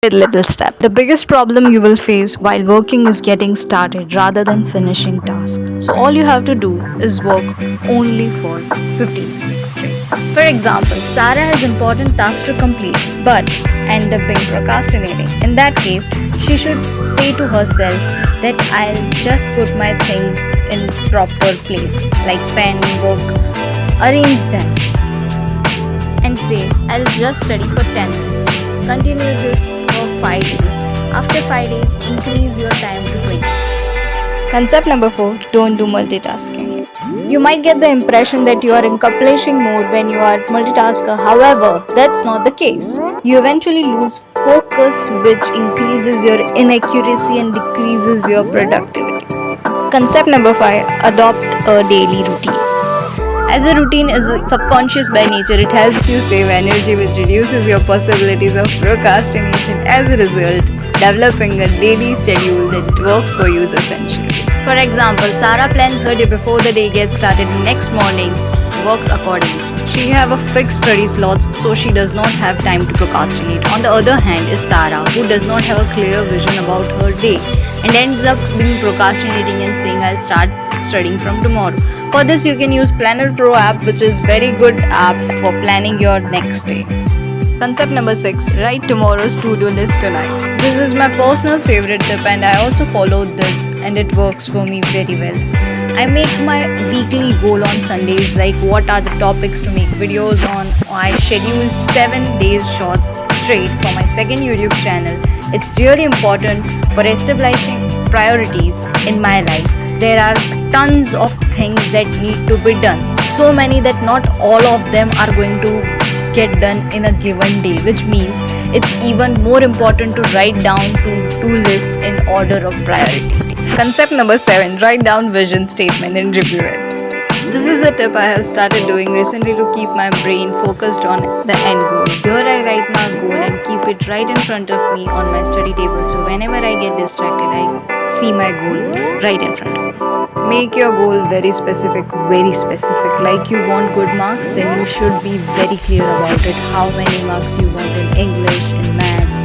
with little step. The biggest problem you will face while working is getting started rather than finishing tasks. So all you have to do is work only for 15 minutes straight. For example, Sarah has important tasks to complete but end up being procrastinating. In that case, she should say to herself that I'll just put my things in proper place like pen, book, arrange them and say I'll just study for 10 minutes. Continue this for 5 days. After 5 days, increase your time to 20 minutes. Concept number 4, don't do multitasking. You might get the impression that you are accomplishing more when you are multitasker. However, that's not the case. You eventually lose focus, which increases your inaccuracy and decreases your productivity. Concept number 5, adopt a daily routine. As a routine is subconscious by nature, it helps you save energy, which reduces your possibilities of procrastination. As a result, developing a daily schedule that works for you is essential. For example, Sarah plans her day before the day gets started and next morning works accordingly. She have a fixed study slots, so she does not have time to procrastinate. On the other hand is Tara, who does not have a clear vision about her day and ends up being procrastinating and saying I'll start studying from tomorrow. For this you can use Planner Pro app, which is very good app for planning your next day. Concept number 6, write tomorrow's to-do list tonight. This is my personal favorite tip and I also followed this and it works for me very well. I make my weekly goal on Sundays, like what are the topics to make videos on. I schedule 7 days shorts straight for my second YouTube channel. It's really important for establishing priorities in my life. There are tons of things that need to be done. So many that not all of them are going to get done in a given day, which means it's even more important to write down to-do list in order of priority. Concept number 7, write down vision statement and review it. This is a tip I have started doing recently to keep my brain focused on the end goal. Here I write my goal and keep it right in front of me on my study table, so whenever I get distracted, I see my goal right in front of me. Make your goal very specific. Like you want good marks, then you should be very clear about it. How many marks you want in English, in maths,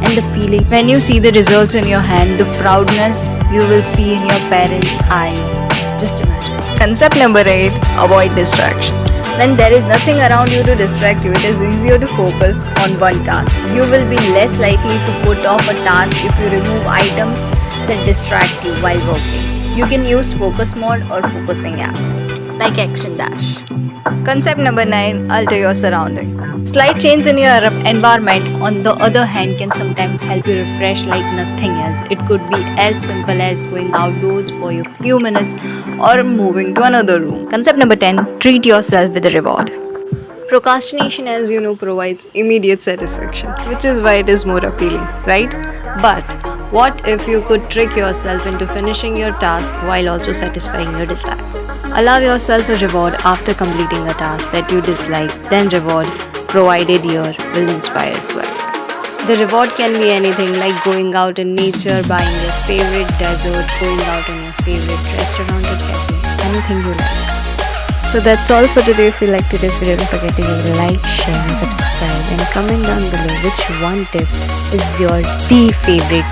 and the feeling when you see the results in your hand, the proudness you will see in your parents' eyes. Just imagine. Concept number 8, avoid distraction. When there is nothing around you to distract you, it is easier to focus on one task. You will be less likely to put off a task if you remove items that distract you while working. You can use focus mode or focusing app like Action Dash. Concept number 9, alter your surrounding. Slight change in your environment, on the other hand, can sometimes help you refresh like nothing else. It could be as simple as going outdoors for a few minutes or moving to another room. Concept number 10, treat yourself with a reward. Procrastination, as you know, provides immediate satisfaction, which is why it is more appealing, right? But what if you could trick yourself into finishing your task while also satisfying your desire? Allow yourself a reward after completing a task that you dislike, then reward provided here will inspire to act. The reward can be anything like going out in nature, buying your favorite dessert, going out in your favorite restaurant or cafe, anything you like. So that's all for today. If you liked today's video, don't forget to give a like, share and subscribe and comment down below which one tip is your favorite